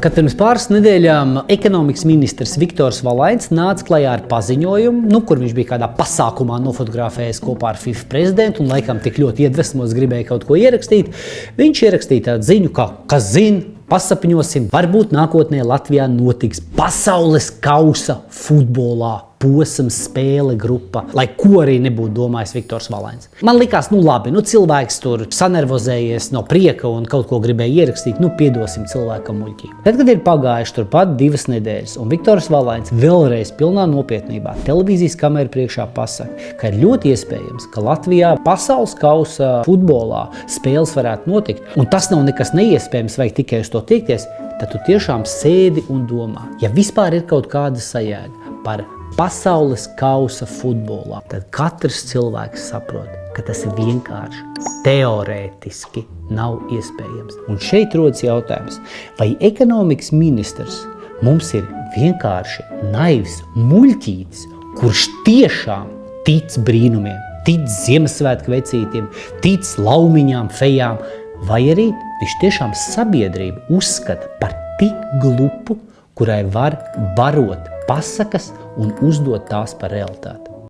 Kad pirms pāris nedēļām ekonomikas ministrs Viktors Valains nāca klajā ar paziņojumu, kur viņš bija kādā pasākumā nofotografējies kopā ar FIFA prezidentu un laikam tik ļoti iedvesmots gribēja kaut ko ierakstīt, viņš ierakstīja tādu ziņu, ka, kas zina, pasapņosim, varbūt nākotnē Latvijā notiks pasaules kausa futbolā. Posms, spēle, grupa, lai ko arī nebūtu domājis Viktors Valains. Man likās, labi, cilvēks tur sanervozējies no prieka un kaut ko gribēja ierakstīt, piedosim cilvēkam muļķību. Tad, kad ir pagājuši turpat 2 nedēļas, un Viktors Valains vēlreiz pilnā nopietnībā televīzijas kameru priekšā pasaka, ka ir ļoti iespējams, ka Latvijā pasaules kausa futbolā spēles varētu notikt, un tas nav nekas neiespējams, vajag tikai uz to tiekties, tad tu tiešām sēdi un domā, ja vispār ir kaut kāda sajēga par pasaules kausa futbolā, tad katrs cilvēks saprot, ka tas ir vienkārši teorētiski nav iespējams. Un šeit rodas jautājums, vai ekonomikas ministrs mums ir vienkārši naivs muļķītis, kurš tiešām tic brīnumiem, tic Ziemassvētku vecītiem, tic laumiņām, fejām, vai arī viņš tiešām sabiedrību uzskata par tik glupu, kurai var barot pasakas un uzdot tās par realitāti.